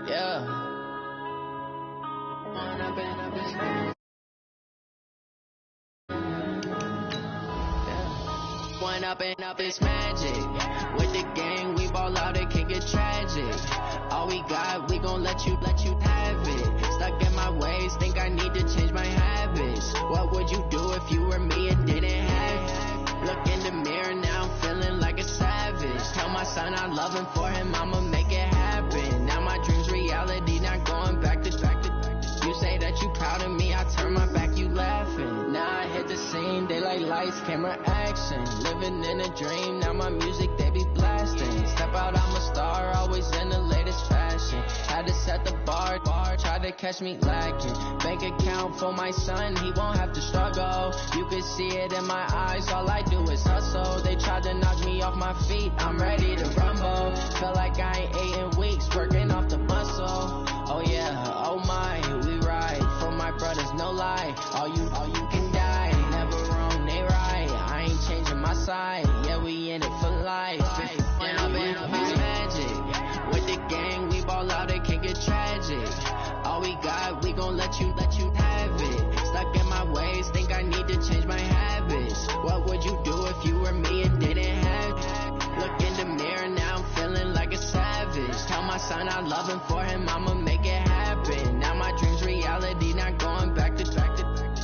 Yeah. One up and up is magic. With the gang, we ball out, it can get tragic. All we got, we gon' let you have it. Stuck in my ways, think I need to change my habits. What would you do if you were me and didn't have it? Look in the mirror, now I'm feeling like a savage. Tell my son I love him, for him I'ma make it happen. Now my dream's reality, not going back to. You say that you proud of me, I turn my back, you laughing. Now I hit the scene, they like lights, camera, action. Living in a dream, now my music, they be blasting. Step out, I'm a star, always in the latest fashion. Had to set the bar, try to catch me lacking. Bank account for my son, he won't have to struggle. You can see it in my eyes, all I do is hustle. They tried to knock me off my feet, I'm ready to rumble. Feel like I ain't ate in weeks, working off the muscle. Oh yeah, oh my, we ride for my brothers, no lie. All you can die, never wrong, they right. I ain't changing my side, yeah, we in it for life. When up and up is magic. With the gang, we ball out, it can get tragic. All we got, we gon' let you have it. Stuck in my ways, think I need to change my habits. What would you do if you were me and didn't have it? Look in the mirror, now I'm feeling like a savage. Tell my son I love him, for him I'ma make it happen. Now my dream's reality, not going back to.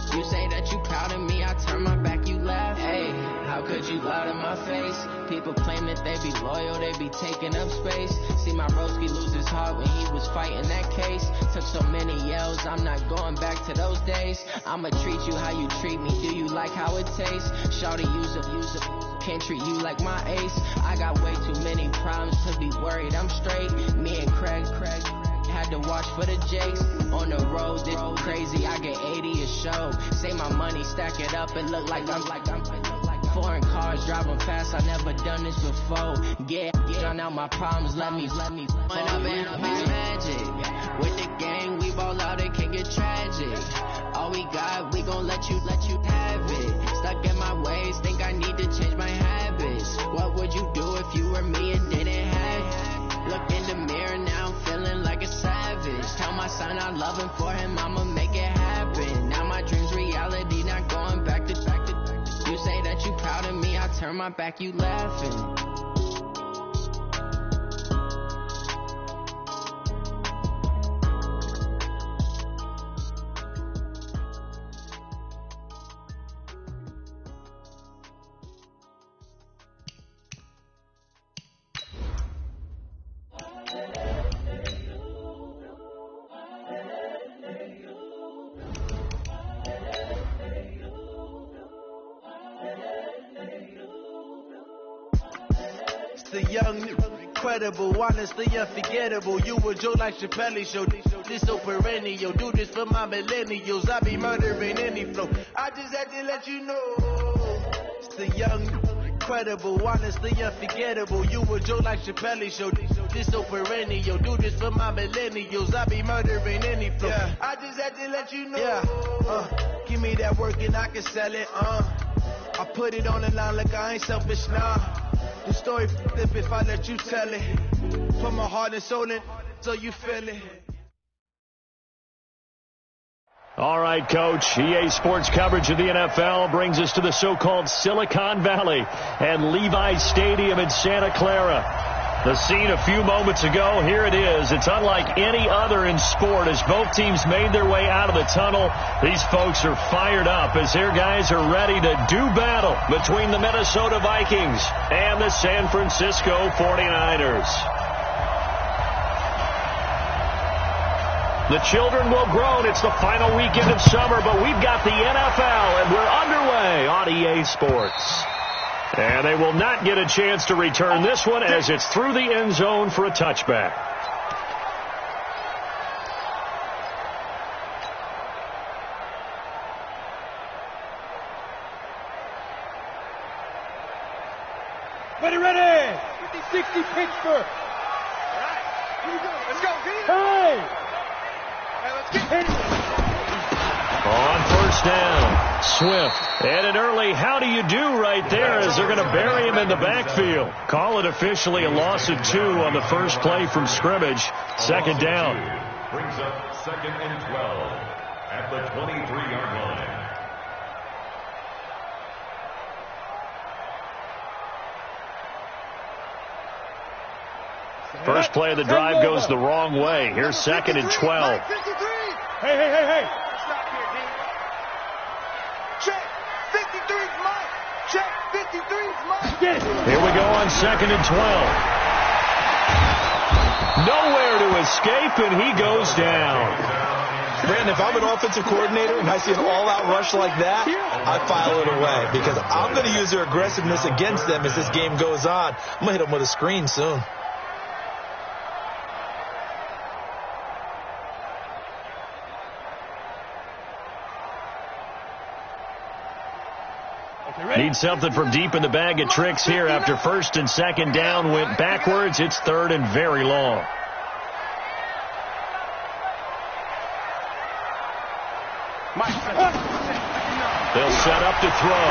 You say that you proud of me, I turn my back, you laugh. Hey, how could you lie to my face? People claim that they be loyal, they be taking up space. See my broski lose his heart when he was fighting that case. Took so many yells, I'm not going back to those days. I'ma treat you how you treat me, do you like how it tastes? Shawty, use it, can't treat you like my ace. I got way too many problems to be worried, I'm straight. Me and Craig had to watch for the Jakes. On the road, it's crazy, I get 80 a show. Say my money, stack it up, and look like I'm foreign cars, driving fast, I never done this before. Yeah, drown out my problems, let me. When up and up is magic. With the gang, we ball out, it can get tragic. All we got, we gon' let you have it. Stuck in my ways, think I need to change my habits. What would you do if you were me and didn't have it? Look in the mirror, now I'm feeling like a savage. Tell my son I love him, for him I'ma make it happen. Now my dream's reality, not going back to. You say that you proud of me, I turn my back, you laughing. The young, incredible, honestly unforgettable. You a Joe like Chappelle show. This so perennial. Do this for my millennials. I be murdering any flow. I just had to let you know. It's the young, incredible, honestly unforgettable. You a Joe like Chappelle show. This so perennial. Do this for my millennials. I be murdering any flow. Yeah. I just had to let you know. Yeah. Give me that work and I can sell it. I put it on the line like I ain't selfish, nah. The story flip if I let you tell it. Put my heart and soul in so you feel it. All right, Coach. EA Sports coverage of the NFL brings us to the so-called Silicon Valley and Levi's Stadium in Santa Clara. The scene a few moments ago, here it is. It's unlike any other in sport as both teams made their way out of the tunnel. These folks are fired up as their guys are ready to do battle between the Minnesota Vikings and the San Francisco 49ers. The children will groan. It's the final weekend of summer, but we've got the NFL, and we're underway on EA Sports. And they will not get a chance to return this one as it's through the end zone for a touchback. Ready. 50-60 Pittsburgh. All right. Here we go. Let's go. Hey. Let's get it. On first first down. Swift. And an early how do you do right there as they're going to bury him in the backfield. Call it officially a loss of 2 on the first play from scrimmage. Second down. Brings up 2nd and 12 at the 23-yard line. First play of the drive goes the wrong way. Here's 2nd and 12. Hey. Check. 53's mine. Check. 53's mine. Here we go on 2nd and 12. Nowhere to escape, and he goes down. Brandon, if I'm an offensive coordinator and I see an all-out rush like that, I file it away because I'm going to use their aggressiveness against them as this game goes on. I'm going to hit them with a screen soon. Need something from deep in the bag of tricks here after 1st and 2nd down went backwards. It's 3rd and very long. They'll set up to throw.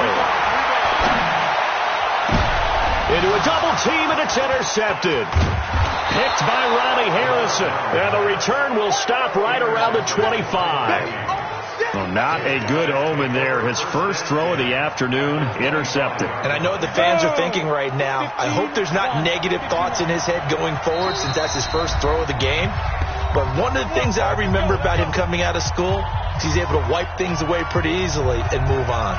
Into a double team, and it's intercepted. Picked by Ronnie Harrison. And the return will stop right around the 25. Well, not a good omen there. His first throw of the afternoon, intercepted. And I know what the fans are thinking right now. I hope there's not negative thoughts in his head going forward since that's his first throw of the game. But one of the things I remember about him coming out of school is he's able to wipe things away pretty easily and move on.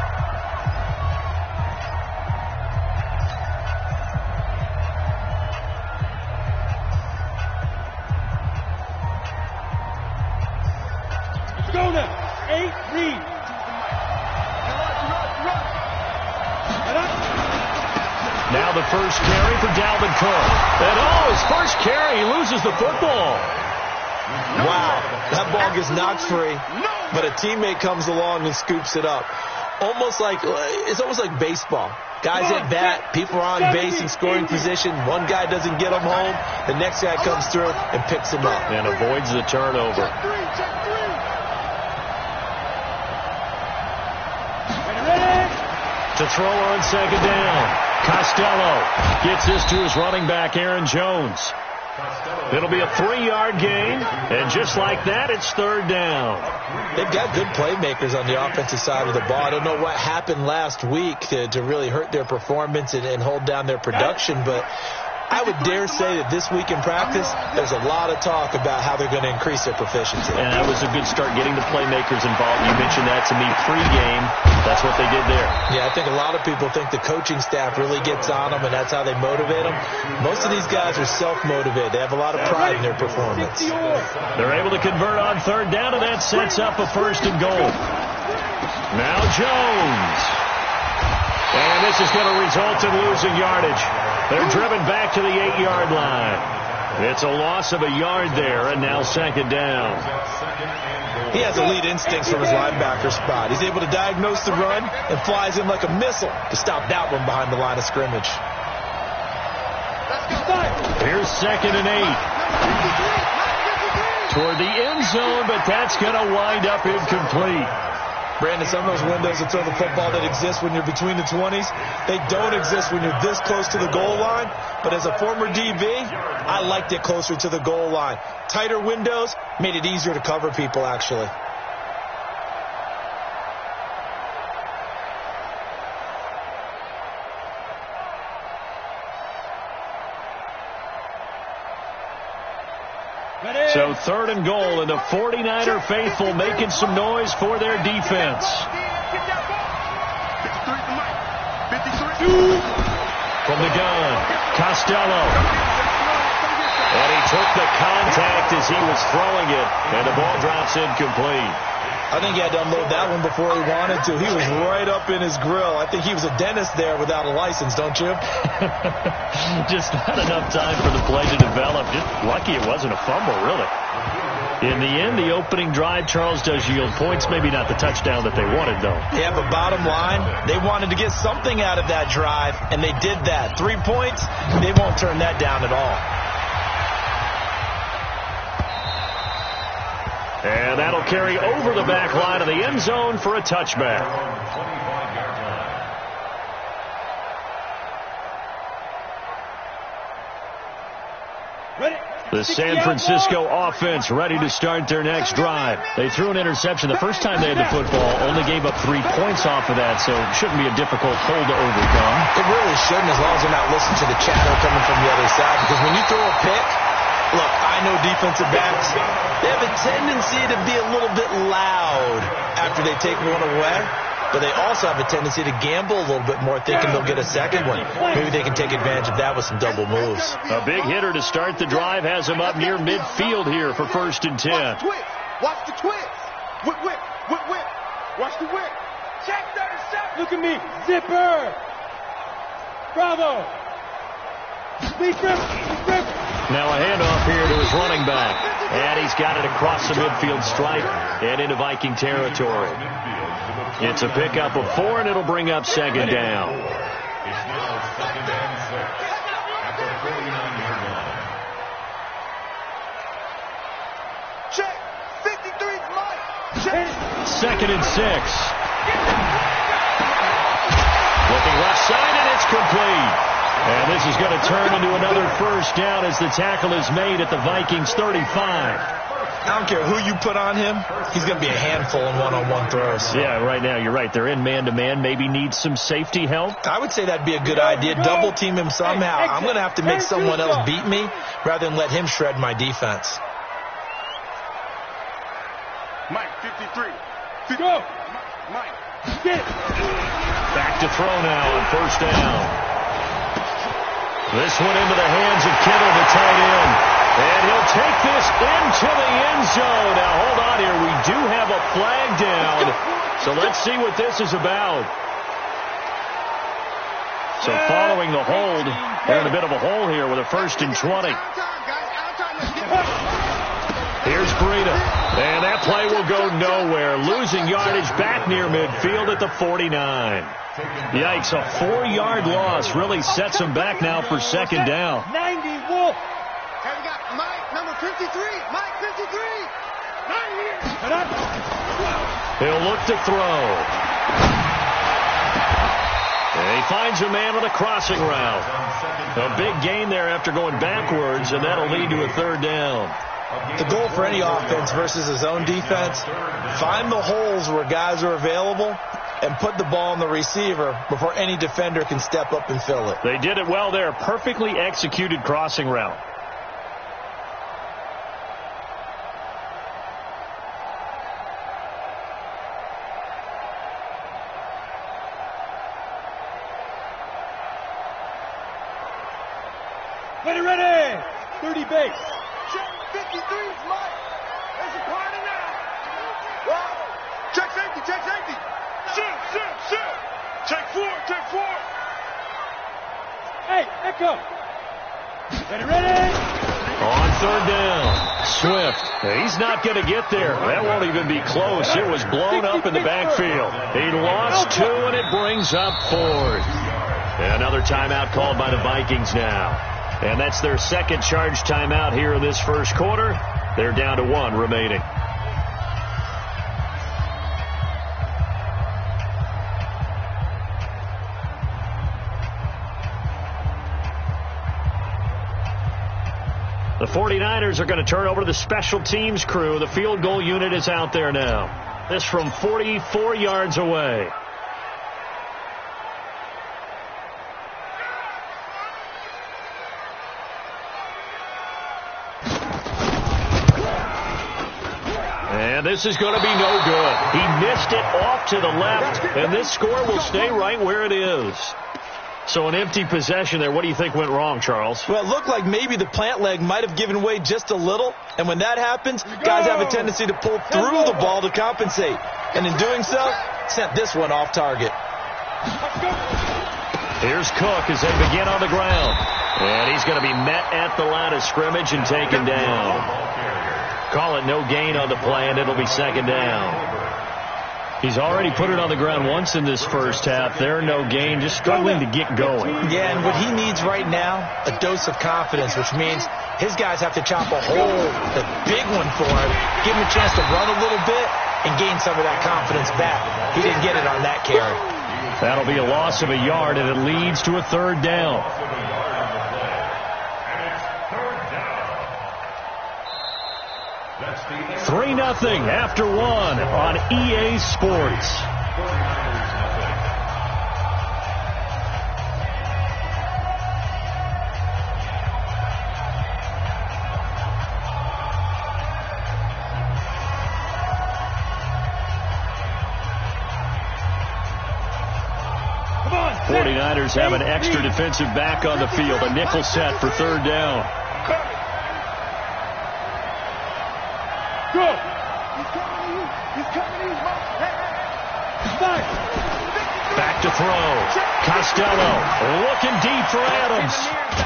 Let's go now. 8, read. Now the first carry for Dalvin Cook. And his first carry, he loses the football. Wow, that ball gets knocked free, but a teammate comes along and scoops it up. It's almost like baseball. Guys at bat, people are on base in scoring position. One guy doesn't get them home. The next guy comes through and picks him up. And avoids the turnover. To throw on 2nd down. Costello gets this to his running back, Aaron Jones. It'll be a 3-yard gain, and just like that, it's 3rd down. They've got good playmakers on the offensive side of the ball. I don't know what happened last week to really hurt their performance and hold down their production, but I would dare say that this week in practice, there's a lot of talk about how they're going to increase their proficiency. And that was a good start getting the playmakers involved. You mentioned that to me pregame. That's what they did there. Yeah, I think a lot of people think the coaching staff really gets on them, and that's how they motivate them. Most of these guys are self-motivated. They have a lot of pride in their performance. They're able to convert on 3rd down, and that sets up a 1st and goal. Now Jones. And this is going to result in losing yardage. They're driven back to the 8-yard line. It's a loss of a yard there, and now 2nd down. He has elite instincts from his linebacker spot. He's able to diagnose the run and flies in like a missile to stop that one behind the line of scrimmage. Here's 2nd and 8. Toward the end zone, but that's going to wind up incomplete. Brandon, some of those windows to throw the football that exist when you're between the 20s, they don't exist when you're this close to the goal line. But as a former DB, I liked it closer to the goal line. Tighter windows made it easier to cover people, actually. So 3rd and goal, and the 49er faithful making some noise for their defense. From the gun, Costello. And he took the contact as he was throwing it, and the ball drops incomplete. I think he had to unload that one before he wanted to. He was right up in his grill. I think he was a dentist there without a license, don't you? Just not enough time for the play to develop. Just lucky it wasn't a fumble, really. In the end, the opening drive, Charles, does yield points. Maybe not the touchdown that they wanted, though. Yeah, but bottom line, they wanted to get something out of that drive, and they did that. 3 points, they won't turn that down at all. And that'll carry over the back line of the end zone for a touchback. The San Francisco offense ready to start their next drive. They threw an interception the first time they had the football, only gave up 3 points off of that, so it shouldn't be a difficult hole to overcome. It really shouldn't, as long as they're not listening to the chatter coming from the other side, because when you throw a pick, look, I know defensive backs, they have a tendency to be a little bit loud after they take one away. But they also have a tendency to gamble a little bit more, thinking they'll get a second one. Maybe they can take advantage of that with some double moves. A big hitter to start the drive has him up near midfield here for 1st and 10. Watch the twist. Whip, whip, whip, whip. Watch the whip. Check 37. Look at me. Zipper. Bravo. Speed grip. Now a handoff here to his running back. And he's got it across the midfield stripe and into Viking territory. It's a pickup of 4, and it'll bring up 2nd down. It's now 2nd and 6 at the 49-yard line. Check. 53's Mike. Check. 2nd and 6. Looking left side, and it's complete. And this is going to turn into another 1st down as the tackle is made at the Vikings 35. I don't care who you put on him. He's going to be a handful in one-on-one throws. Yeah, right now you're right. They're in man-to-man. Maybe need some safety help. I would say that'd be a good idea. Double team him somehow. I'm going to have to make someone else beat me rather than let him shred my defense. Mike, 53. Go. Mike. Get. Back to throw now on 1st down. This one into the hands of Kittle, the tight end. And he'll take this into the end zone. Now, hold on here. We do have a flag down. So let's see what this is about. So following the hold, they're in a bit of a hole here with a 1st and 20. Here's Breida. And that play will go nowhere. Losing yardage back near midfield at the 49. Yikes, a 4-yard loss really sets him back now for 2nd down. 90 Wolf. And we got Mike, number 53. Mike, 53. 90. He'll look to throw. And he finds a man on a crossing route. A big gain there after going backwards, and that'll lead to a 3rd down. The goal for any offense versus his own defense, find the holes where guys are available and put the ball on the receiver before any defender can step up and fill it. They did it well there. Perfectly executed crossing route. Ready. 30 base. Check 53's Mike. There's a party now. Wow. Check safety. Sit. Check 4. Hey, Echo. Ready. On 3rd down, Swift. He's not going to get there. That won't even be close. It was blown up in the backfield. He lost 2, and it brings up 4th. And another timeout called by the Vikings now. And that's their 2nd charge timeout here in this 1st quarter. They're down to 1 remaining. The 49ers are going to turn over to the special teams crew. The field goal unit is out there now. This from 44 yards away. And this is going to be no good. He missed it off to the left, and this score will stay right where it is. So an empty possession there. What do you think went wrong, Charles? Well, it looked like maybe the plant leg might have given way just a little. And when that happens, guys have a tendency to pull through the ball to compensate. And in doing so, sent this one off target. Here's Cook as they begin on the ground. And he's going to be met at the line of scrimmage and taken down. Call it no gain on the play, and it'll be 2nd down. He's already put it on the ground once in this first half. They're no gain, just struggling to get going. Yeah, and what he needs right now, a dose of confidence, which means his guys have to chop a hole, a big one for him, give him a chance to run a little bit and gain some of that confidence back. He didn't get it on that carry. That'll be a loss of a yard, and it leads to a third down. 3-0 after one on EA Sports. Come on, 49ers have an extra defensive back on the field, a nickel set for third down. Go! He's coming to you. He's coming to you. Back to throw. Costello looking deep for Adams.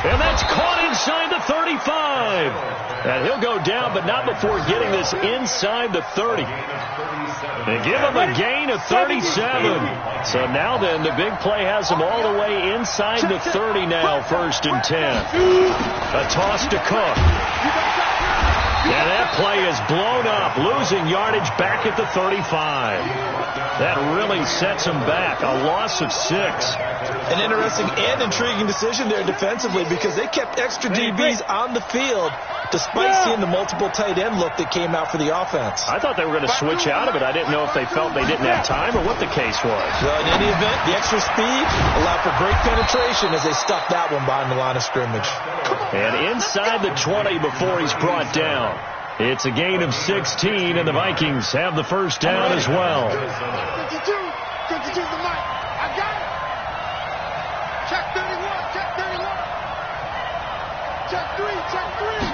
And that's caught inside the 35. And he'll go down, but not before getting this inside the 30. And give him a gain of 37. So now then, the big play has him all the way inside the 30 now, 1st and 10. A toss to Cook. And that play is blown up, losing yardage back at the 35. That really sets him back, a loss of 6. An interesting and intriguing decision there defensively because they kept extra DBs on the field despite seeing the multiple tight end look that came out for the offense. I thought they were going to switch out of it. I didn't know if they felt they didn't have time or what the case was. Well, in any event, the extra speed allowed for great penetration as they stuck that one behind the line of scrimmage. And inside the 20 before he's brought down. It's a gain of 16, and the Vikings have the first down as well. 52 the mic. I got it. Check 31. Check 31. Check 3. Check 3.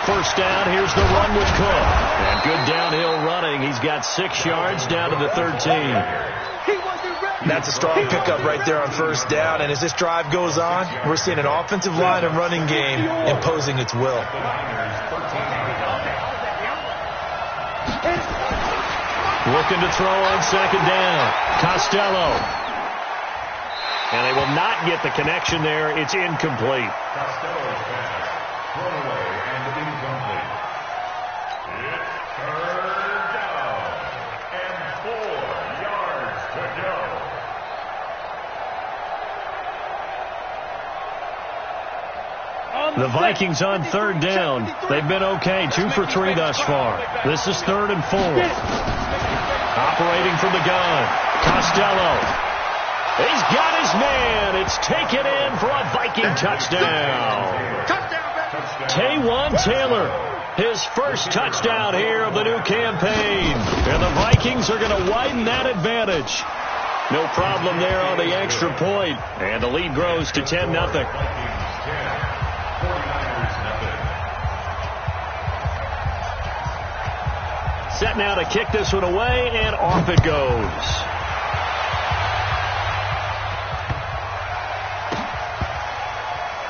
First down, here's the run with Cook. And good downhill running. He's got 6 yards down to the 13. That's a strong pickup right there on first down. And as this drive goes on, we're seeing an offensive line and running game imposing its will. Looking to throw on second down. Costello. And they will not get the connection there. It's incomplete. Costello's pass. Thrown away and incomplete. It's third down and 4 yards to go. The Vikings on third down. They've been okay. 2 for 3 thus far. This is 3rd and 4. Operating from the gun. Costello. He's got his man. It's taken in for a Viking touchdown. Taywan Taylor, his first touchdown here of the new campaign. And the Vikings are going to widen that advantage. No problem there on the extra point. And the lead grows to 10-0. Set now to kick this one away, and off it goes.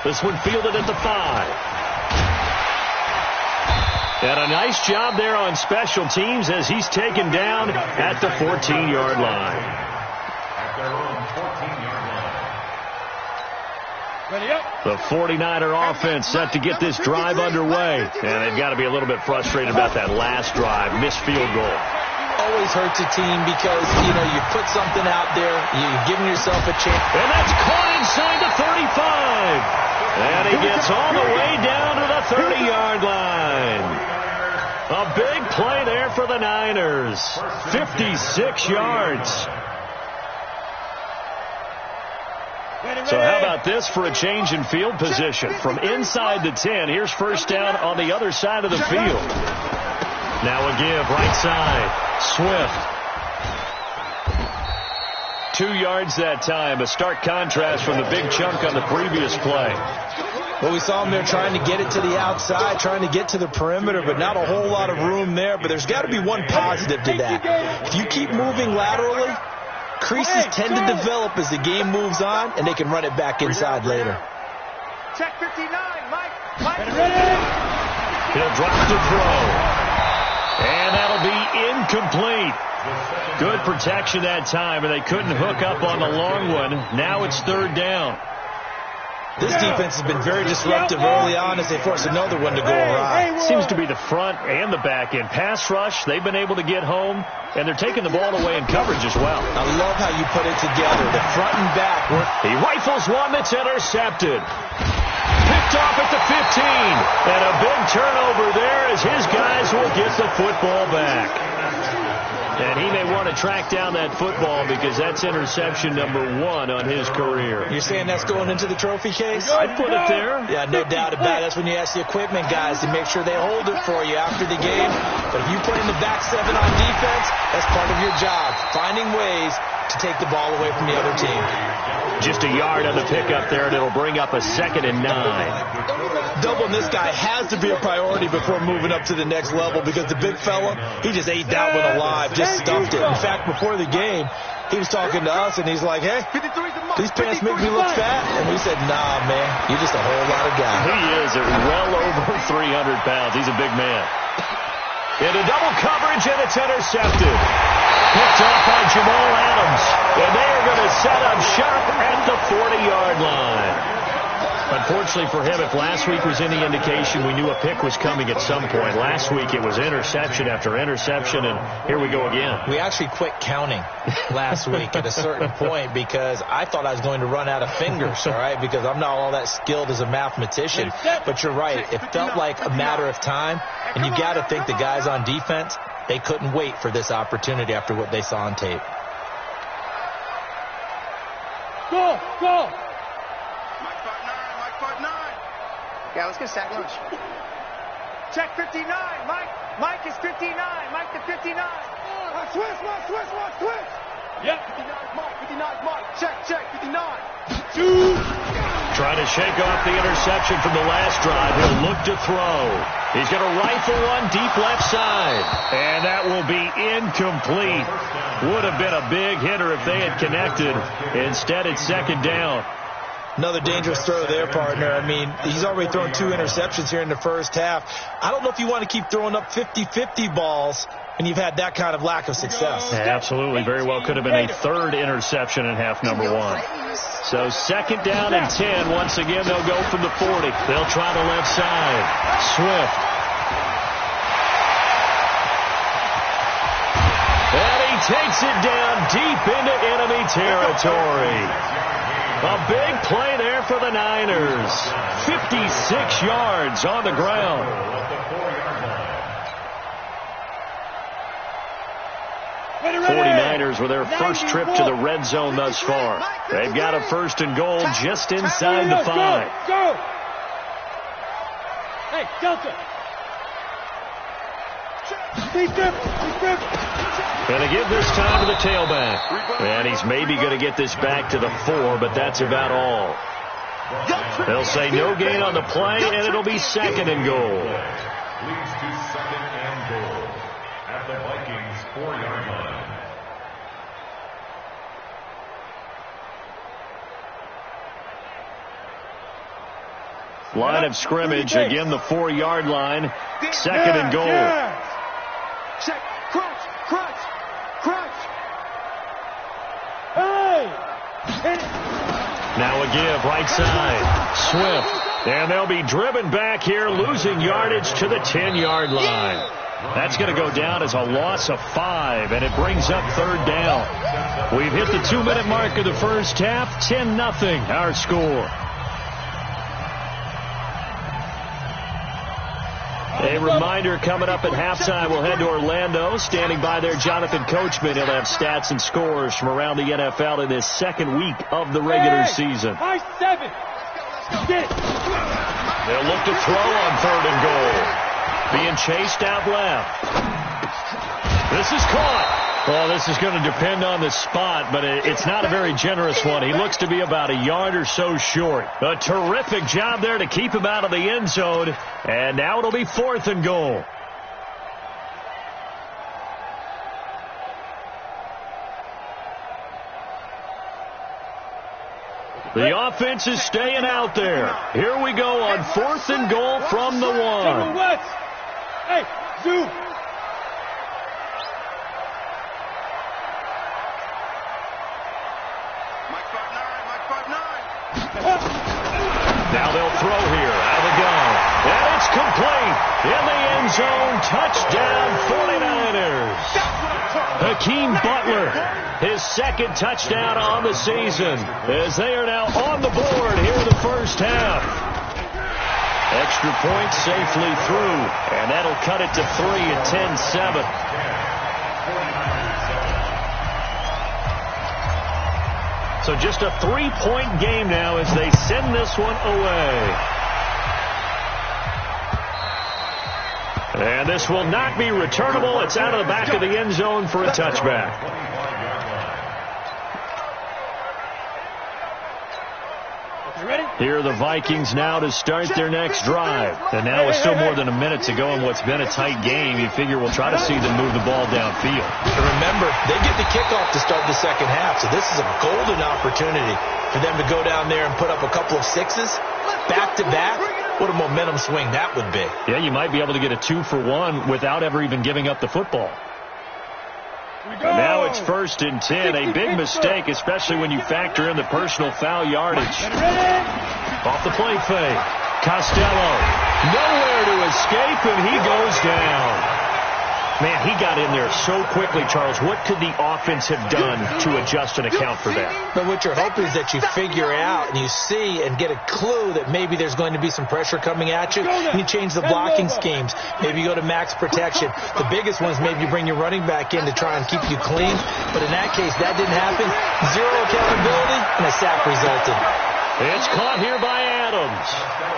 This one fielded at the 5. And a nice job there on special teams as he's taken down at the 14-yard line. At their own 14-yard line. The 49er offense set to get this drive underway. And they've got to be a little bit frustrated about that last drive. Missed field goal. Always hurts a team because, you put something out there, you're giving yourself a chance. And that's caught inside the 35. And he gets all the way down to the 30-yard line. A big play there for the Niners. 56 yards. So how about this for a change in field position? From inside the 10, here's first down on the other side of the field. Now a give, right side. Swift. 2 yards that time. A stark contrast from the big chunk on the previous play. Well, we saw him there trying to get it to the outside, trying to get to the perimeter, but not a whole lot of room there. But there's got to be one positive to that. If you keep moving laterally, creases tend to develop as the game moves on, and they can run it back inside later. Check 59, Mike. He'll drop to throw. And that'll be incomplete. Good protection that time, and they couldn't hook up on the long one. Now it's third down. This defense has been very disruptive early on as they force another one to go awry. Seems to be the front and the back end. Pass rush, they've been able to get home, and they're taking the ball away in coverage as well. I love how you put it together, the front and back. He rifles one that's intercepted. Picked off at the 15. And a big turnover there as his guys will get the football back. And he may want to track down that football because that's interception number 1 on his career. You're saying that's going into the trophy case? I'd put it there. Yeah, no doubt about it. That's when you ask the equipment guys to make sure they hold it for you after the game. But if you play in the back 7 on defense, that's part of your job, finding ways to take the ball away from the other team. Just a yard on the pickup there, and it'll bring up a 2nd and 9. Doubling this guy has to be a priority before moving up to the next level because the big fella, he just ate that one alive, just stuffed it. In fact, before the game, he was talking to us, and he's like, hey, these pants make me look fat. And we said, nah, man, you're just a whole lot of guy. He is at well over 300 pounds. He's a big man. Into double coverage, and it's intercepted. Picked off by Jamal Adams. And they are going to set up shop at the 40-yard line. Unfortunately for him, if last week was any indication, we knew a pick was coming at some point. Last week it was interception after interception, and here we go again. We actually quit counting last week at a certain point because I thought I was going to run out of fingers, all right, because I'm not all that skilled as a mathematician. But you're right. It felt like a matter of time, and you got to think the guys on defense, they couldn't wait for this opportunity after what they saw on tape. Go, go. Yeah, let's get sack lunch. Check 59. Mike is 59. Mike to 59. Switch. Yep. 59 Mike. 59 Mike. Check. 59. Trying to shake off the interception from the last drive. He'll look to throw. He's going to rifle one deep left side. And that will be incomplete. Would have been a big hitter if they had connected. Instead, it's 2nd down. Another dangerous throw there, partner. I mean, he's already thrown 2 interceptions here in the first half. I don't know if you want to keep throwing up 50-50 balls when you've had that kind of lack of success. Yeah, absolutely. Very well could have been a 3rd interception in half number 1. So 2nd down and 10. Once again, they'll go from the 40. They'll try the left side. Swift. And he takes it down deep into enemy territory. A big play there for the Niners. 56 yards on the ground. 49ers with their first trip to the red zone thus far. They've got a 1st and goal just inside the 5. Go. Hey, Delta. Going to give this time to the tailback. And he's maybe going to get this back to the 4, but that's about all. They'll say no gain on the play, and it'll be 2nd and goal. Leads to 2nd and goal at the Vikings 4-yard line. Line of scrimmage, again the 4-yard line. 2nd and goal. Check, crunch. Hey! Now a give, right side. Swift. And they'll be driven back here, losing yardage to the 10-yard line. That's going to go down as a loss of 5, and it brings up 3rd down. We've hit the 2-minute mark of the first half. 10-0 our score. A reminder coming up at halftime, we'll head to Orlando. Standing by there, Jonathan Coachman. He'll have stats and scores from around the NFL in this 2nd week of the regular season. High 7. They'll look to throw on 3rd and goal. Being chased out left. This is caught. Well, this is going to depend on the spot, but it's not a very generous one. He looks to be about a yard or so short. A terrific job there to keep him out of the end zone. And now it'll be 4th and goal. The offense is staying out there. Here we go on 4th and goal from the 1. Hey, Zoo. zone. Touchdown, 49ers. Hakeem Butler, his second touchdown on the season, as they are now on the board here in the first half. Extra point safely through, and that'll cut it to 3 at 10-7. So just a 3-point game now as they send this one away. And this will not be returnable. It's out of the back of the end zone for a touchback. Here are the Vikings now to start their next drive. And now with still more than a minute to go in what's been a tight game, you figure we'll try to see them move the ball downfield. And remember, they get the kickoff to start the second half, so this is a golden opportunity for them to go down there and put up a couple of sixes back-to-back. What a momentum swing that would be. Yeah, you might be able to get a 2-for-1 without ever even giving up the football. And now it's 1st and 10. A big mistake, especially when you factor in the personal foul yardage. Off the play fake. Costello. Nowhere to escape, and he goes down. Man, he got in there so quickly, Charles. What could the offense have done to adjust and account for that? But what you're hoping is that you figure out and you see and get a clue that maybe there's going to be some pressure coming at you, and you change the blocking schemes. Maybe you go to max protection. The biggest one is maybe you bring your running back in to try and keep you clean. But in that case, that didn't happen. Zero accountability, and a sack resulted. It's caught here by Adams.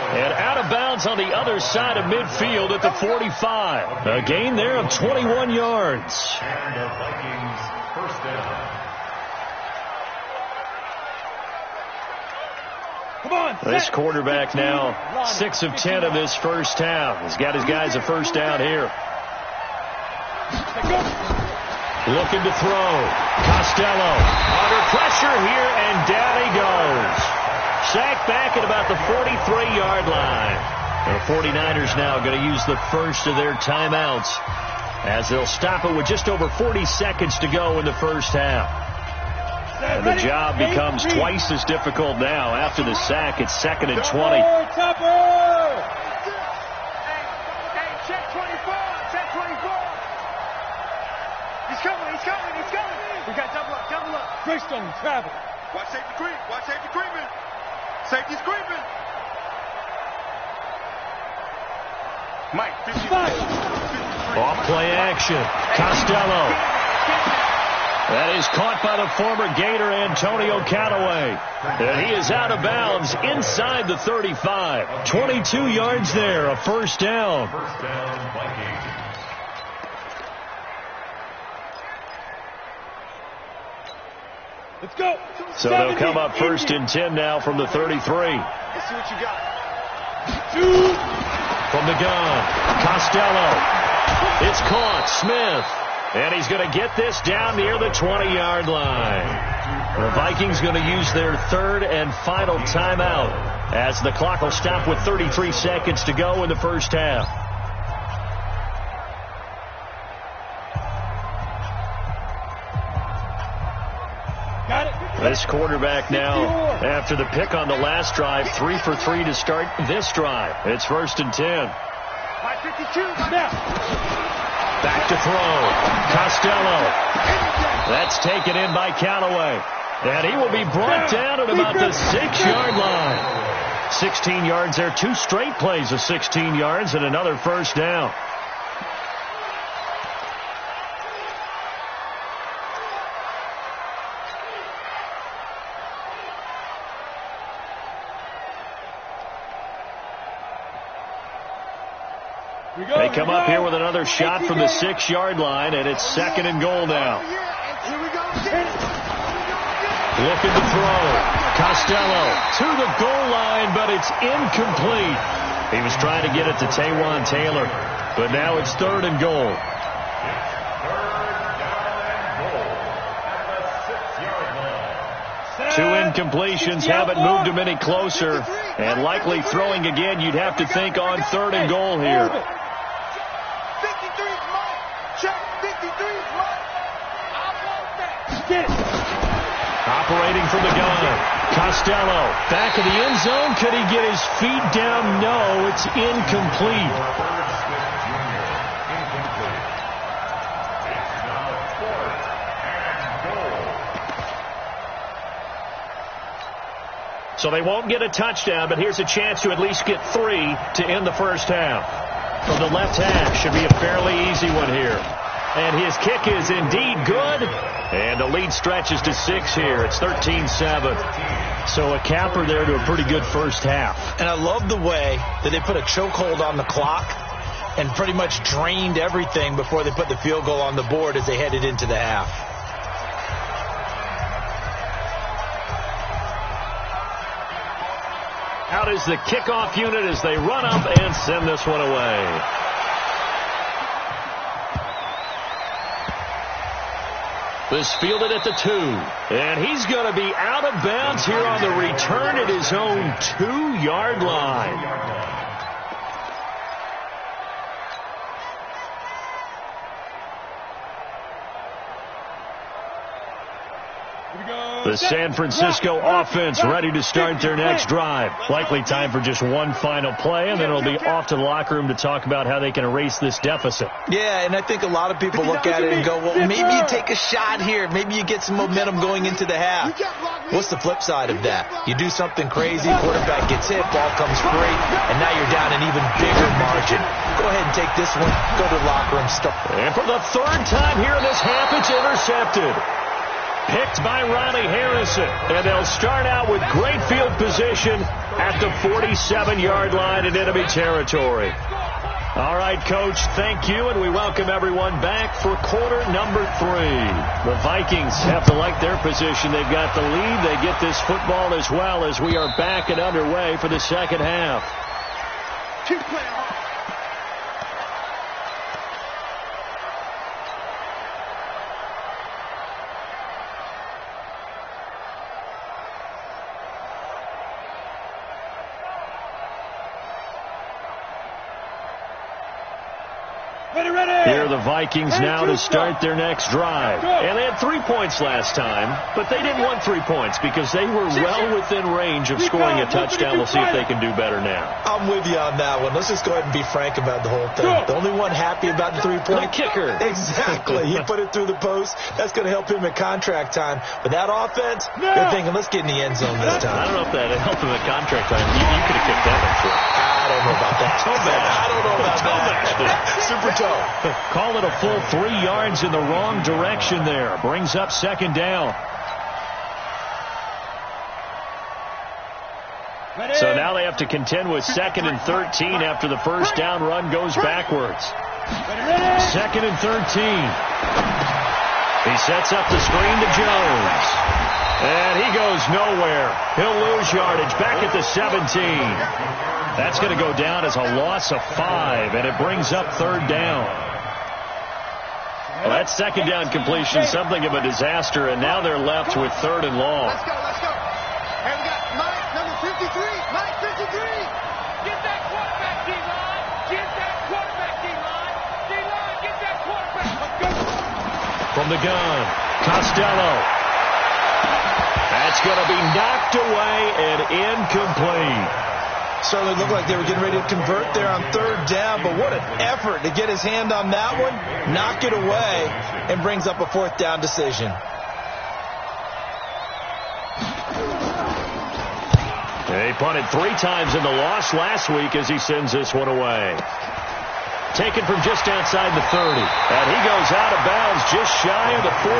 And out of bounds on the other side of midfield at the 45. A gain there of 21 yards. And the Vikings first down. Come on, this quarterback now 6 of 10 of this first half. He's got his guys a first down here. Looking to throw. Costello under pressure here, and down he goes. Sacked back at about the 43-yard line. The 49ers now going to use the first of their timeouts as they'll stop it with just over 40 seconds to go in the first half. And the job becomes twice as difficult now. After the sack, it's 2nd and 20. Hey, check 24. Check 24. He's coming. We got double up. Greystone travel. Watch safety creep. Creeping. Safety's creeping. Mike, 55. Off play action. Costello. That is caught by the former Gator Antonio Callaway. And he is out of bounds inside the 35. 22 yards there, a first down. First down, Vikings. Let's go. So they'll come up 1st and 10 now from the 33. Let's see what you got. From the gun, Costello. It's caught. Smith. And he's going to get this down near the 20-yard line. The Vikings going to use their 3rd and final timeout as the clock will stop with 33 seconds to go in the first half. This quarterback now, after the pick on the last drive, 3 for 3 to start this drive. It's 1st and 10. Back to throw. Costello. That's taken in by Callaway. And he will be brought down at about the 6-yard line. 16 yards there. 2 straight plays of 16 yards and another first down. They come up here with another shot from the 6-yard line, and it's 2nd and goal now. Looking to throw. Costello to the goal line, but it's incomplete. He was trying to get it to Taywan Taylor, but now it's 3rd and goal. Two incompletions haven't moved him any closer, and likely throwing again, you'd have to think on 3rd and goal here. 53's mine. Check 53's mine. I want that. Get it. Operating from the gun. Costello back in the end zone. Could he get his feet down? No, it's incomplete. So they won't get a touchdown, but here's a chance to at least get 3 to end the first half. From the left hash, should be a fairly easy one here. And his kick is indeed good. And the lead stretches to 6 here. It's 13-7. So a capper there to a pretty good first half. And I love the way that they put a chokehold on the clock and pretty much drained everything before they put the field goal on the board as they headed into the half. Out is the kickoff unit as they run up and send this one away. This fielded at the 2. And he's going to be out of bounds here on the return at his own 2-yard line. The San Francisco offense ready to start their next drive. Likely time for just one final play, and then it'll be off to the locker room to talk about how they can erase this deficit. Yeah, and I think a lot of people look at it and go, well, maybe you take a shot here. Maybe you get some momentum going into the half. What's the flip side of that? You do something crazy, quarterback gets hit, ball comes free, and now you're down an even bigger margin. Go ahead and take this one. Go to the locker room. And for the 3rd time here in this half, it's intercepted. Picked by Riley Harrison, and they'll start out with great field position at the 47-yard line in enemy territory. All right, Coach, thank you, and we welcome everyone back for quarter number 3. The Vikings have to like their position. They've got the lead. They get this football as well as we are back and underway for the second half. Keep playing hard. Here are the Vikings now to start their next drive. And they had 3 points last time, but they didn't want 3 points because they were well within range of scoring a touchdown. We'll see if they can do better now. I'm with you on that one. Let's just go ahead and be frank about the whole thing. The only one happy about the 3-point kicker. Exactly. He put it through the post. That's going to help him at contract time. But that offense, they're thinking, let's get in the end zone this time. I don't know if that helped him at contract time. You could have kicked that one short. I don't know about that. Toe bad. I don't know about that. Super toe. Call it a full 3 yards in the wrong direction there. Brings up 2nd down. So now they have to contend with 2nd and 13 after the first down run goes backwards. 2nd and 13. He sets up the screen to Jones. And he goes nowhere. He'll lose yardage back at the 17. That's going to go down as a loss of 5, and it brings up 3rd down. Well, that 2nd down completion, something of a disaster, and now they're left with 3rd and long. Let's go, let's go. Hey, we got Mike, number 53. Mike, 53. Get that quarterback, D-line. Get that quarterback, D-line. D-line, get that quarterback. Let's go. From the gun, Costello. That's going to be knocked away and incomplete. Certainly looked like they were getting ready to convert there on 3rd down, but what an effort to get his hand on that one, knock it away, and brings up a 4th down decision. He punted 3 times in the loss last week as he sends this one away. Taken from just outside the 30, and he goes out of bounds just shy of the 45.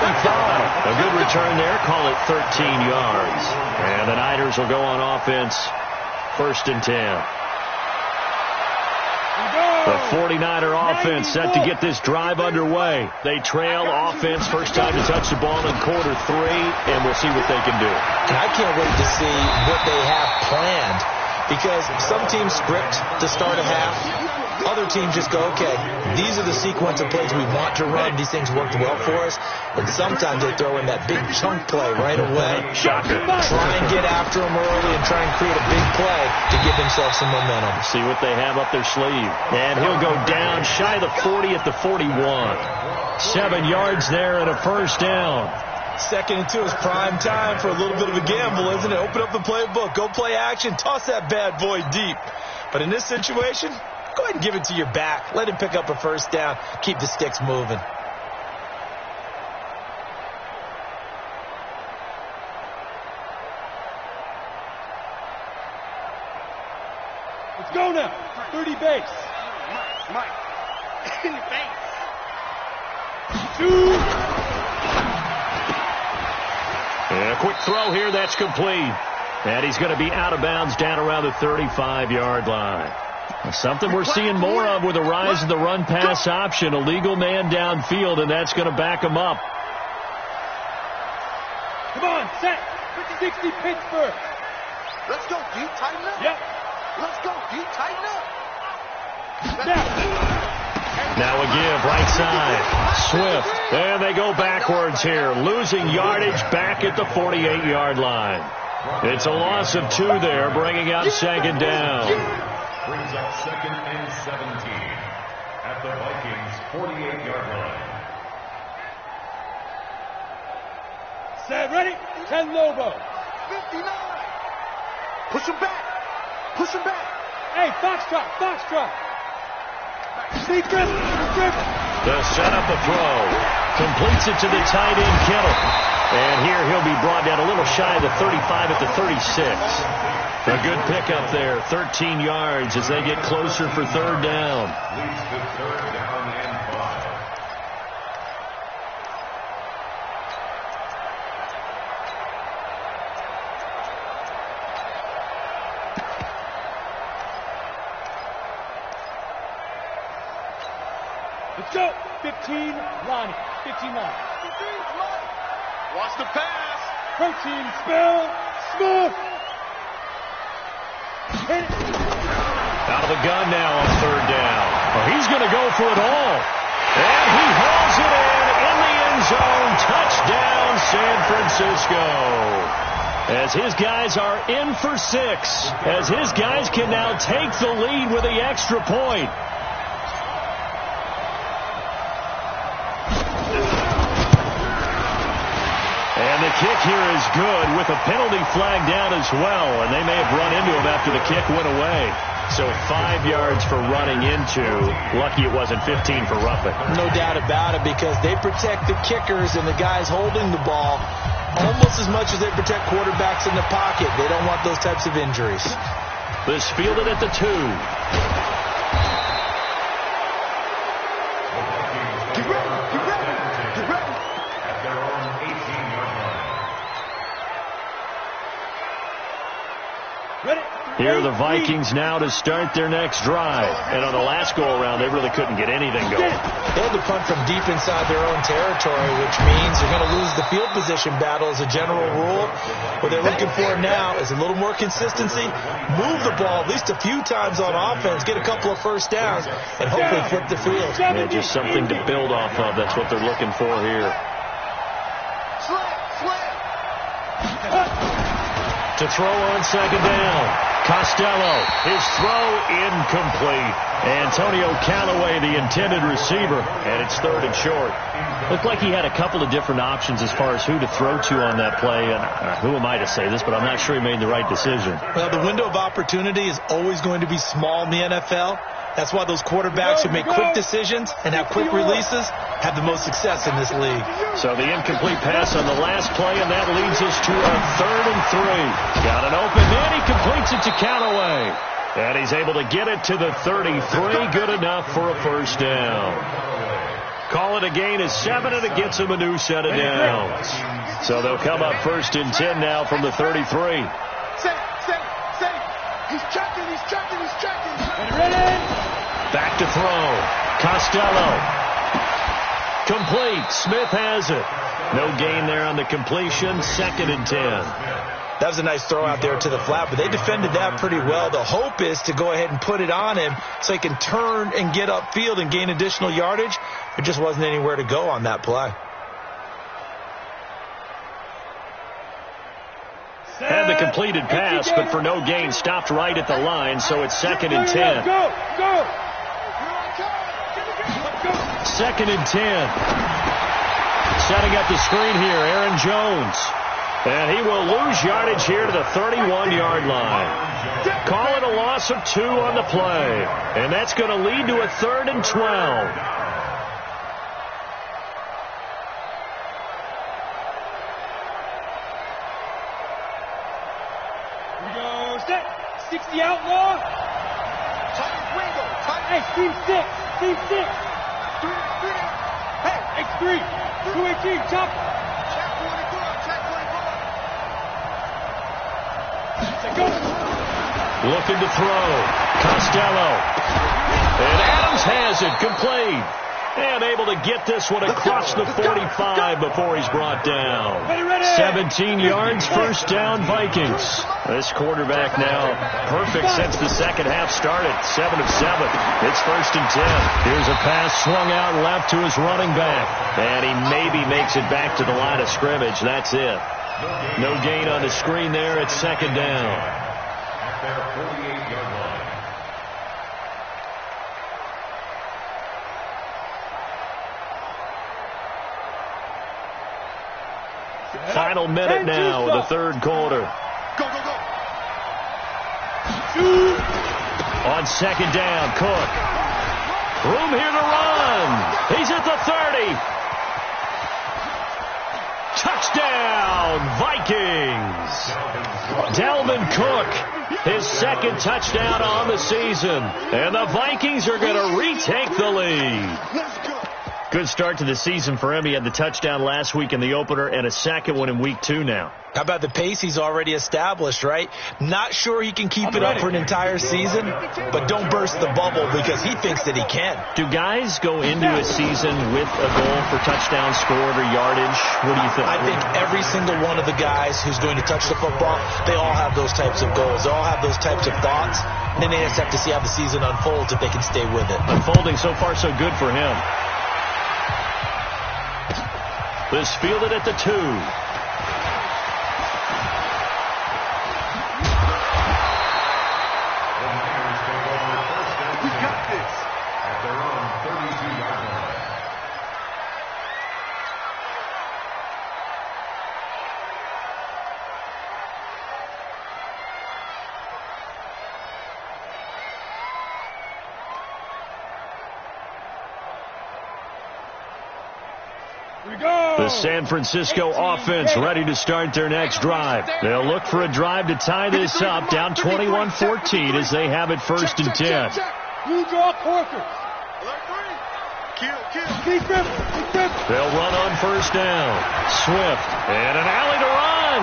A good return there, call it 13 yards. And the Niners will go on offense. 1st and 10. The 49er offense set to get this drive underway. They trail offense, first time to touch the ball in quarter 3, and we'll see what they can do. And I can't wait to see what they have planned, because some teams script to start a half. Other teams just go, okay, these are the sequence of plays we want to run. These things worked well for us. And sometimes they throw in that big chunk play right away. Shocker. Try and get after them early and try and create a big play to give themselves some momentum. See what they have up their sleeve. And he'll go down shy of the 40 at the 41. 7 yards there and a 1st down. 2nd and 2 is prime time for a little bit of a gamble, isn't it? Open up the playbook. Go play action. Toss that bad boy deep. But in this situation, go ahead and give it to your back. Let him pick up a 1st down. Keep the sticks moving. 30 base. Mike. In the face. 2. And a quick throw here, that's complete. And he's going to be out of bounds down around the 35-yard line. Something we're seeing more of with the rise of the run-pass option. A legal man downfield, and that's going to back him up. Come on, set. 60 Pittsburgh. Let's go, D. Tighten up. Yep. Let's go, D. Tighten up. Now a give, right side. Swift. And they go backwards here, losing yardage back at the 48-yard line. It's a loss of 2 there, bringing out second down. Brings up 2nd and 17 at the Vikings' 48-yard line. Set, ready? 10 Lobo. 59. Push him back. Push him back. Hey, Foxtrot. Secret. To set up a throw. Completes it to the tight end, Kittle. And here he'll be brought down a little shy of the 35 at the 36. A good pickup there, 13 yards as they get closer for third down. Leads to 3rd down and 5. Let's go. 15, Lonnie. 15, Lonnie. Watch the pass. 13, Spell. Smith. Hit it. Out of the gun now on third down. Oh, he's going to go for it all. And he hauls it in the end zone. Touchdown, San Francisco. As his guys are in for 6. As his guys can now take the lead with the extra point. And the kick here is good with a penalty flag down as well. And they may have run into him after the kick went away. So 5 yards for running into. Lucky it wasn't 15 for roughing. No doubt about it, because they protect the kickers and the guys holding the ball almost as much as they protect quarterbacks in the pocket. They don't want those types of injuries. This fielded at the 2. Here are the Vikings now to start their next drive. And on the last go-around, they really couldn't get anything going. They had to punt from deep inside their own territory, which means you're going to lose the field position battle as a general rule. What they're looking for now is a little more consistency, move the ball at least a few times on offense, get a couple of first downs, and hopefully flip the field. Yeah, just something to build off of. That's what they're looking for here. To throw on second down. Costello, his throw incomplete. Antonio Callaway, the intended receiver, and it's 3rd and short. Looked like he had a couple of different options as far as who to throw to on that play. And who am I to say this, but I'm not sure he made the right decision. Well, the window of opportunity is always going to be small in the NFL. That's why those quarterbacks who make quick decisions and have quick releases have the most success in this league. So the incomplete pass on the last play, and that leads us to a 3rd and 3. Got an open man. He completes it to Callaway. And he's able to get it to the 33. Good enough for a first down. Call it a gain of 7, and it gets him a new set of downs. So they'll come up 1st and 10 now from the 33. He's checking. Back to throw. Costello. Complete. Smith has it. No gain there on the completion. 2nd and 10. That was a nice throw out there to the flat, but they defended that pretty well. The hope is to go ahead and put it on him so he can turn and get upfield and gain additional yardage. There just wasn't anywhere to go on that play. Had the completed pass, but for no gain, stopped right at the line, so it's 2nd and 10. Go! 2nd and 10. Setting up the screen here, Aaron Jones. And he will lose yardage here to the 31-yard line. Call it a loss of 2 on the play. And that's going to lead to a 3rd and 12. Here we go. Set. 60 outlaw. Hey, team 6. Team 6. Hey, X3. 218, chop. Check 44. Check 44. Check go. Looking to throw. Costello. And Adams has it. Complete. And able to get this one across the 45 before he's brought down. 17 yards, first down, Vikings. This quarterback now perfect since the second half started. 7 of 7. It's first and 10. Here's a pass swung out left to his running back. And he maybe makes it back to the line of scrimmage. That's it. No gain on the screen there. It's second down. At their 48-yard line. Final minute now of the third quarter. Go, go, go. On second down, Cook. Room here to run. He's at the 30. Touchdown, Vikings. Dalvin Cook, his second touchdown on the season. And the Vikings are going to retake the lead. Let's go. Good start to the season for him. He had the touchdown last week in the opener and a second one in week 2 now. How about the pace he's already established, right? Not sure he can keep it up for an entire season, but don't burst the bubble because he thinks that he can. Do guys go into a season with a goal for touchdown scored or yardage? What do you think? I think every single one of the guys who's going to touch the football, they all have those types of goals. They all have those types of thoughts. And then they just have to see how the season unfolds if they can stay with it. Unfolding so far so good for him. This fielded at the 2. We got this. At their own 32-yard line. The San Francisco offense ready to start their next drive. They'll look for a drive to tie this up, down 21-14 as they have it first and 10. Blue draw quarters. Alert 3. Kill. Keep him. They'll run on first down. Swift and an alley to run.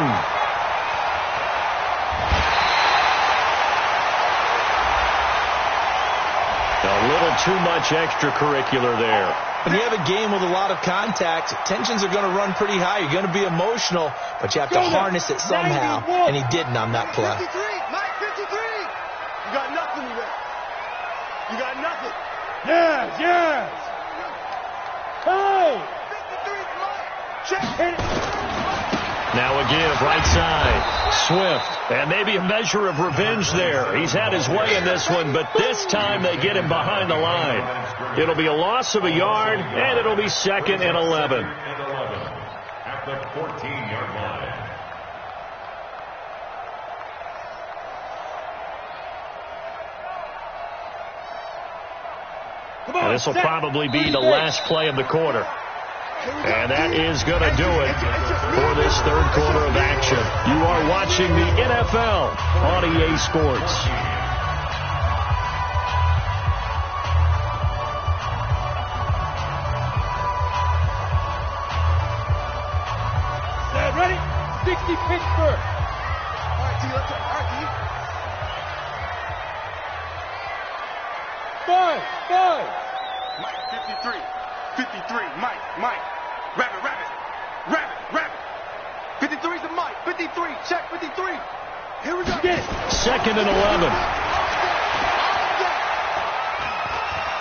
A little too much extracurricular there. When you have a game with a lot of contact, tensions are going to run pretty high. You're going to be emotional, but you have to harness it somehow, and he didn't on that play. 53. Mike, 53. You got nothing, you got nothing. Yes. Hey. 53, Mike. Check. Hit it. Now again, right side. Swift. And maybe a measure of revenge there. He's had his way in this one, but this time they get him behind the line. It'll be a loss of a yard, and it'll be second and 11. At the 14-yard line. And this will probably be the last play of the quarter. And that is going to do it for this third quarter of action. You are watching the NFL on EA Sports. Ready? 60 Pittsburgh. All right, D. Let's go. All right, D. 5. Mike, 53. 53. Mike. Rabbit. 53's a Mike. 53. Check 53. Here we go. Get it. Second and 11.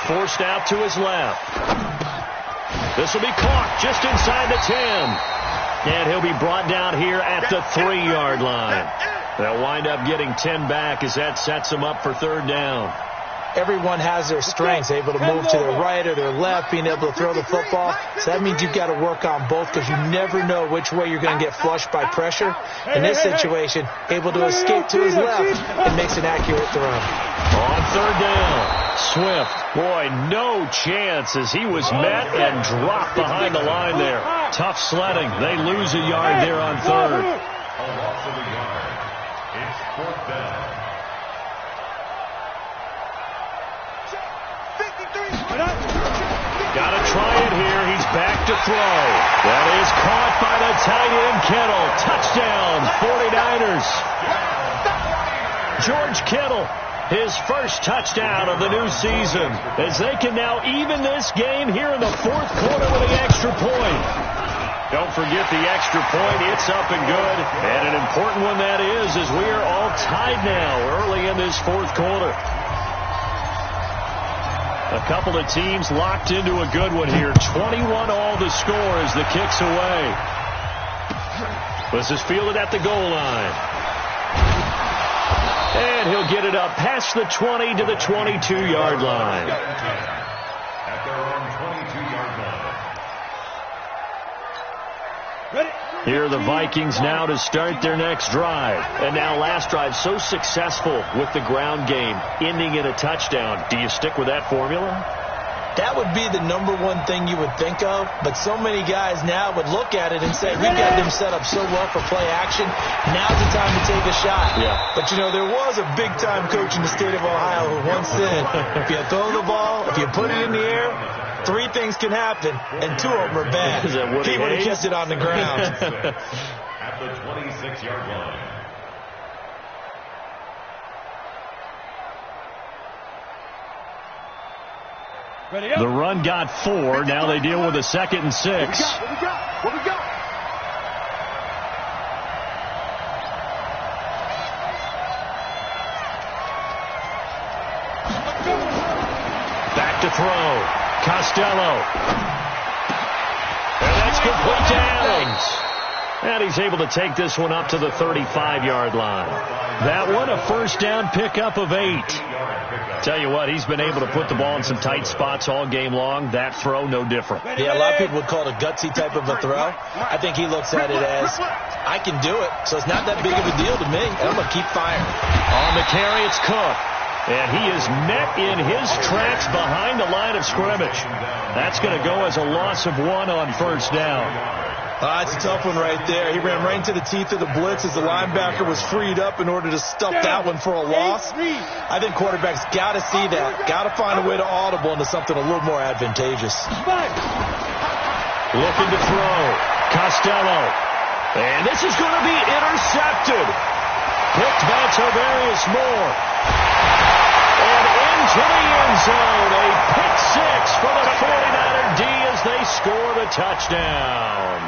Forced out to his left. This will be caught just inside the 10. And he'll be brought down here at the 3-yard line. They'll wind up getting 10 back as that sets them up for third down. Everyone has their strengths, able to move to their right or their left, being able to throw the football. So that means you've got to work on both because you never know which way you're going to get flushed by pressure. In this situation, able to escape to his left and makes an accurate throw. On third down, Swift. Boy, no chance as he was met and dropped behind the line there. Tough sledding. They lose a yard there on third. A loss of a yard. It's fourth down. back to throw. That is caught by the tight end, Kittle. Touchdown, 49ers. George Kittle, his first touchdown of the new season, as they can now even this game here in the fourth quarter with an extra point. Don't forget the extra point. It's up and good. And an important one that is, as we are all tied now early in this fourth quarter. A couple of teams locked into a good one here. 21 all the score as the kick's away. This is fielded at the goal line. And he'll get it up past the 20 to the 22-yard line. At their own 22-yard line. Here are the Vikings now to start their next drive. And now last drive so successful with the ground game, ending in a touchdown. Do you stick with that formula? That would be the number one thing you would think of, but so many guys now would look at it and say, we've got them set up so well for play action, now's the time to take a shot. Yeah. But, you know, there was a big-time coach in the state of Ohio who once said, if you throw the ball, if you put it in the air, 3 things can happen, and 2 of them are bad. He would have kissed it on the ground. At the 26-yard line. The run got 4. Now they deal with a 2nd and 6. What we got? Back to throw. Costello. And that's complete to Adams. And he's able to take this one up to the 35-yard line. That one a first down pickup of 8. Tell you what, he's been able to put the ball in some tight spots all game long. That throw, no different. Yeah, a lot of people would call it a gutsy type of a throw. I think he looks at it as, I can do it, so it's not that big of a deal to me, and I'm going to keep firing. On the carry, it's Cook. And he is met in his tracks behind the line of scrimmage. That's going to go as a loss of 1 on first down. That's a tough one right there. He ran right into the teeth of the blitz as the linebacker was freed up in order to stuff that one for a loss. I think quarterbacks got to see that. Got to find a way to audible into something a little more advantageous. Looking to throw. Costello. And this is going to be intercepted. Picked by Tavarius Moore. And into the end zone. A pick 6 for the 49er D as they score the touchdown.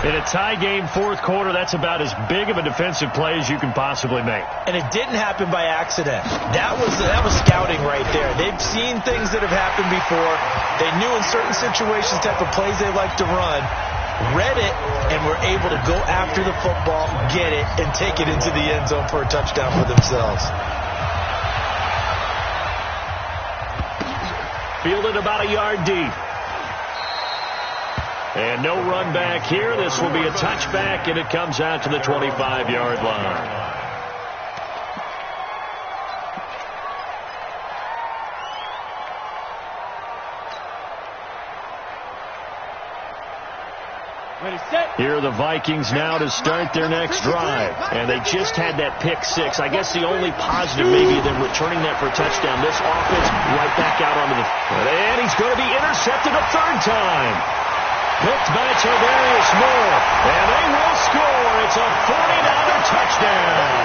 In a tie game fourth quarter, that's about as big of a defensive play as you can possibly make. And it didn't happen by accident. That was scouting right there. They've seen things that have happened before. They knew in certain situations the type of plays they like to run, read it, and were able to go after the football, get it, and take it into the end zone for a touchdown for themselves. Fielded about a yard deep. And no run back here. This will be a touchback, and it comes out to the 25-yard line. Here are the Vikings now to start their next drive. And they just had that pick 6. I guess the only positive maybe than returning that for a touchdown. This offense right back out onto the... And he's going to be intercepted a 3rd time. Picked by Tavarius Moore. And they will score. It's a 49er touchdown.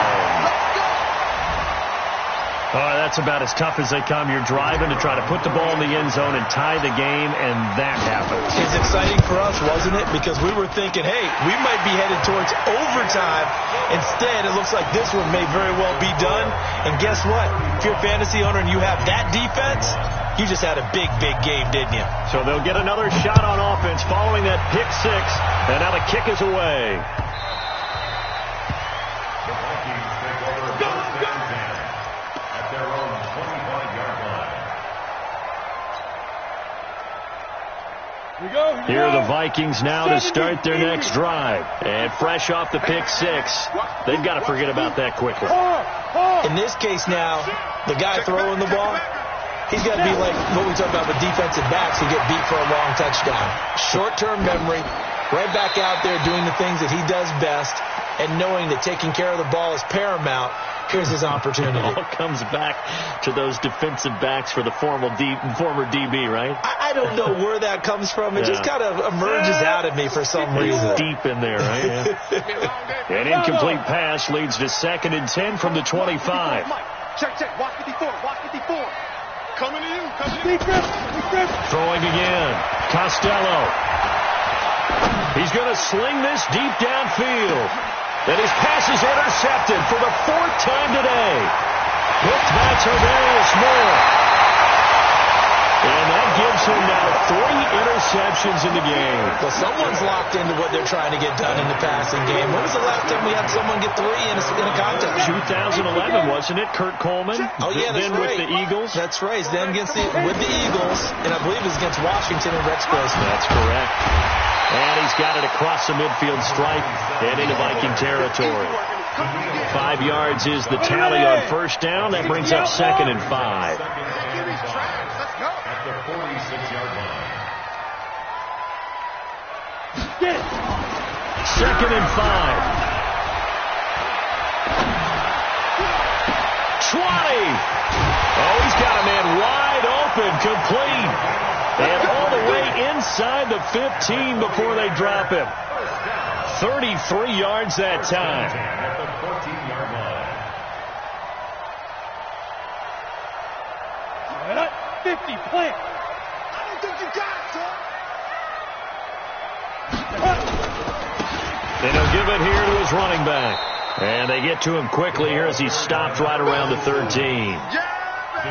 That's about as tough as they come. You're driving to try to put the ball in the end zone and tie the game, and that happens. It's exciting for us, wasn't it? Because we were thinking, hey, we might be headed towards overtime. Instead, it looks like this one may very well be done. And guess what? If you're a fantasy owner and you have that defense, you just had a big, big game, didn't you? So they'll get another shot on offense following that pick 6, and now the kick is away. The Vikings take over first and 10 at their own 25-yard line. Here are the Vikings now to start their next drive. And fresh off the pick 6, they've got to forget about that quickly. In this case now, the guy throwing the ball, he's got to be like what we talk about with defensive backs who get beat for a long touchdown. Short-term memory, right back out there doing the things that he does best, and knowing that taking care of the ball is paramount, here's his opportunity. It all comes back to those defensive backs for the former DB, right? I don't know where that comes from. It just kind of emerges out of me for some reason. It's deep in there, right? Yeah. An incomplete pass leads to 2nd and 10 from the 25. Check. Watch 54. Watch 54. Coming to you. Deep grip. Throwing again. Costello. He's going to sling this deep downfield. And his pass is intercepted for the 4th time today. Hooked by Tavarius Moore. And that gives him now 3 interceptions in the game. Well, someone's locked into what they're trying to get done in the passing game. When was the last time we had someone get 3 in a contest? 2011, wasn't it? Kurt Coleman. Oh, yeah, that's then right. with the Eagles. That's right. Then with the Eagles, and I believe it was against Washington and Rex Grossman. That's correct. And he's got it across the midfield stripe and into Viking territory. 5 yards is the tally on 1st down. That brings up 2nd and 5. At the 46-yard line. 2nd and 5. 20. Oh, he's got a man wide open, complete. And all the way inside the 15 before they drop him. 33 yards that time. At the 14-yard line. 50, plant. I don't think you got it, son. And he'll give it here to his running back. And they get to him quickly here as he's stopped right around the 13.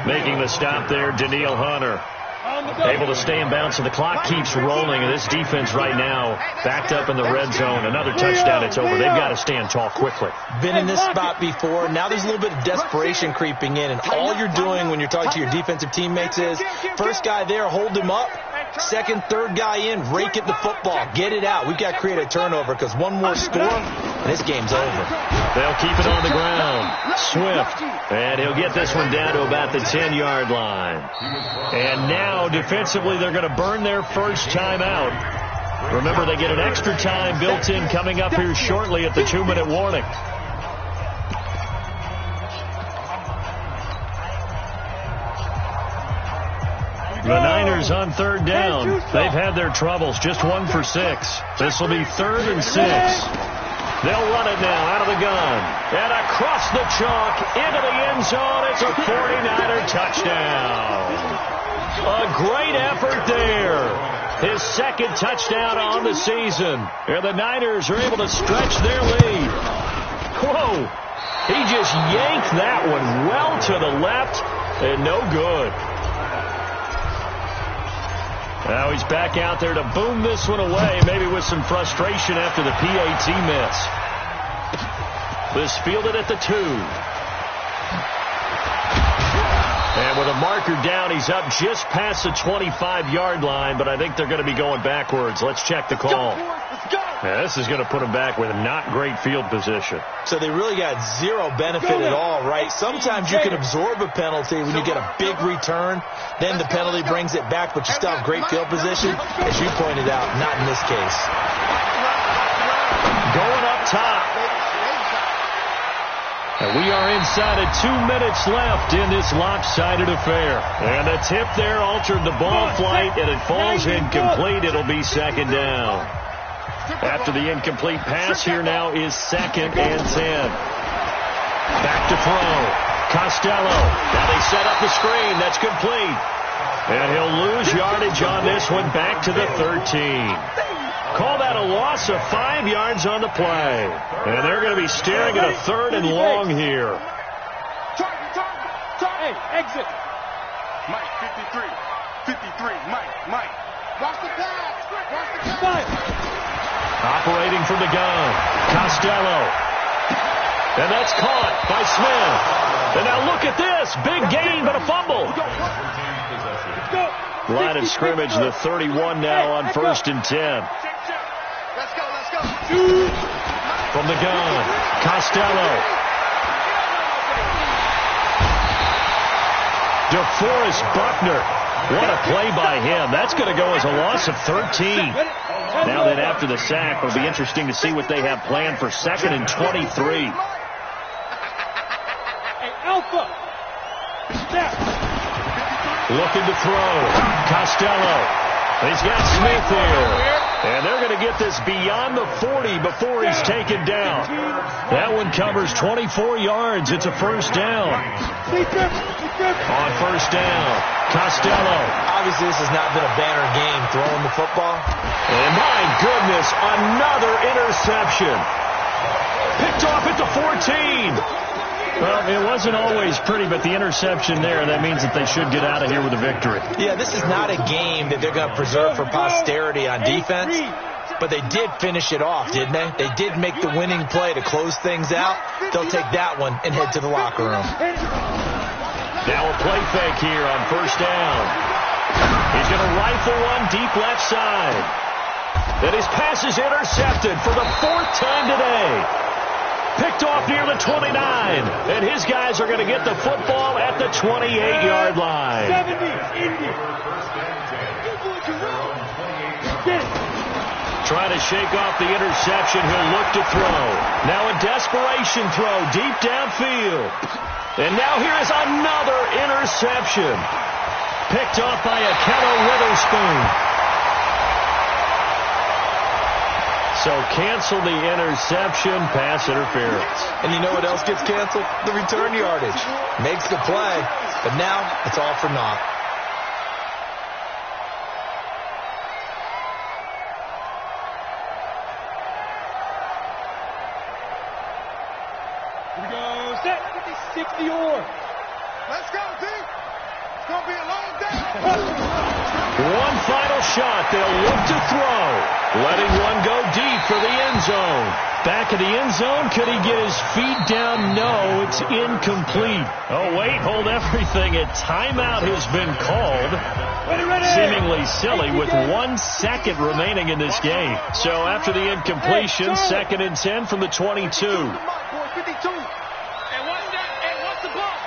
Making the stop there, Daniil Hunter. Able to stay in bounds, so the clock keeps rolling, and this defense right now backed up in the red zone. Another touchdown, it's over. They've got to stand tall quickly. Been in this spot before. Now there's a little bit of desperation creeping in, and all you're doing when you're talking to your defensive teammates is, first guy there, hold him up. Second, third guy in, rake at the football. Get it out. We've got to create a turnover because one more score, and this game's over. They'll keep it on the ground. Swift. And he'll get this one down to about the 10-yard line. And now, defensively, they're going to burn their first time out. Remember, they get an extra time built in coming up here shortly at the 2-minute warning. The Niners on 3rd down. They've had their troubles. Just 1 for 6. This will be 3rd and 6. They'll run it now out of the gun. And across the chalk into the end zone. It's a 49er touchdown. A great effort there. His 2nd touchdown on the season. And the Niners are able to stretch their lead. Whoa. He just yanked that one well to the left and no good. Now he's back out there to boom this one away, maybe with some frustration after the PAT miss. This fielded at the 2. And with a marker down, he's up just past the 25-yard line, but I think they're going to be going backwards. Let's check the call. Yeah, this is going to put him back with a not great field position. So they really got zero benefit at all, right? Sometimes you can absorb a penalty when you get a big return. Then the penalty brings it back, but you still have great field position. As you pointed out, not in this case. Going up top. And we are inside of 2 minutes left in this lopsided affair. And the tip there altered the ball flight, and it falls incomplete. It'll be 2nd down. After the incomplete pass, here now is 2nd and 10. Back to throw. Costello. Now they set up the screen. That's complete. And he'll lose yardage on this one back to the 13. Call that a loss of 5 yards on the play. And they're going to be staring at a 3rd and long here. Hey, exit. Mike, 53. 53. Mike. Watch the pass. Watch the pass. Operating from the gun. Costello. And that's caught by Smith. And now look at this. Big gain, but a fumble. Line of scrimmage, the 31 now on 1st and 10. Let's go. From the gun, Costello. DeForest Buckner What a play by him. That's going to go as a loss of 13. Now then, after the sack, it'll be interesting to see what they have planned for 2nd and 23. Hey, Alpha. Step. Looking to throw. Costello. He's got Smith here. And they're going to get this beyond the 40 before he's taken down. That one covers 24 yards. It's a first down. On first down, Costello. Obviously, this has not been a banner game throwing the football. And my goodness, another interception. Picked off at the 14. Well, it wasn't always pretty, but the interception there, that means that they should get out of here with a victory. Yeah, this is not a game that they're going to preserve for posterity on defense, but they did finish it off, didn't they? They did make the winning play to close things out. They'll take that one and head to the locker room. Now a play fake here on first down. He's going to rifle one deep left side. Then his pass is intercepted for the 4th time today. Picked off near the 29, and his guys are going to get the football at the 28-yard line. Trying to shake off the interception. He'll look to throw. Now a desperation throw deep downfield. And now here is another interception. Picked off by Akello Witherspoon. So cancel the interception, pass interference. And you know what else gets canceled? The return yardage. Makes the play, but now it's all for naught. Here we go. Set. 60 or. Let's go, D. It's going to be a long day. One final shot. They'll look to throw. Letting one go deep for the end zone. Back of the end zone. Could he get his feet down? No, it's incomplete. Oh, wait, hold everything. A timeout has been called. Seemingly silly with 1 second remaining in this game. So after the incompletion, 2nd and 10 from the 22. 52. And what's that? And what's the ball?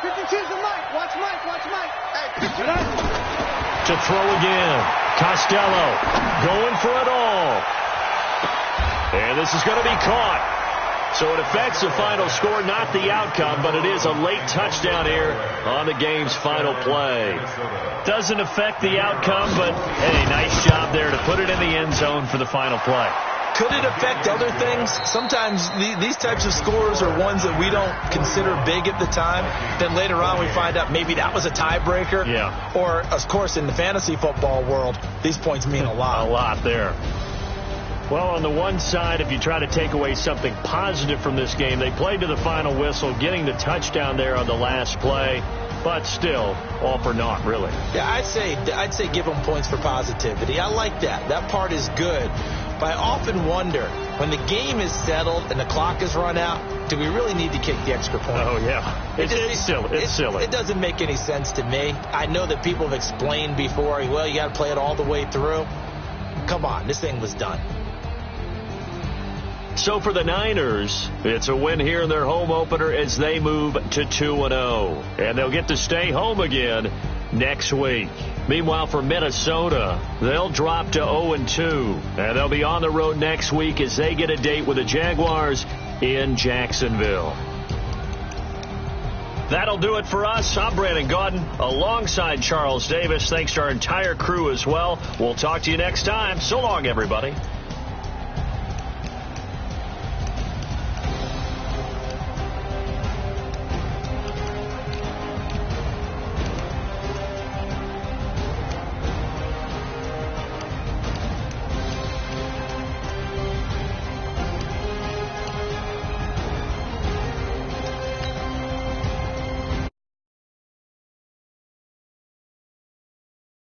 52's the Mike. Watch Mike. Watch Mike. Hey, picture that. To throw again. Costello going for it all. And this is going to be caught. So it affects the final score, not the outcome, but it is a late touchdown here on the game's final play. Doesn't affect the outcome, but hey, nice job there to put it in the end zone for the final play. Could it affect other things? Sometimes these types of scores are ones that we don't consider big at the time. Then later on we find out maybe that was a tiebreaker. Yeah. Or, of course, in the fantasy football world, these points mean a lot. A lot there. Well, on the one side, if you try to take away something positive from this game, they played to the final whistle, getting the touchdown there on the last play. But still, all for naught, really. Yeah, I'd say give them points for positivity. I like that. That part is good. But I often wonder, when the game is settled and the clock is run out, do we really need to kick the extra point? Oh, yeah. It's silly. It's silly. It doesn't make any sense to me. I know that people have explained before, well, you got to play it all the way through. Come on, this thing was done. So for the Niners, it's a win here in their home opener as they move to 2-0. And they'll get to stay home again next week. Meanwhile, for Minnesota, they'll drop to 0-2. And they'll be on the road next week as they get a date with the Jaguars in Jacksonville. That'll do it for us. I'm Brandon Gaudin alongside Charles Davis. Thanks to our entire crew as well. We'll talk to you next time. So long, everybody.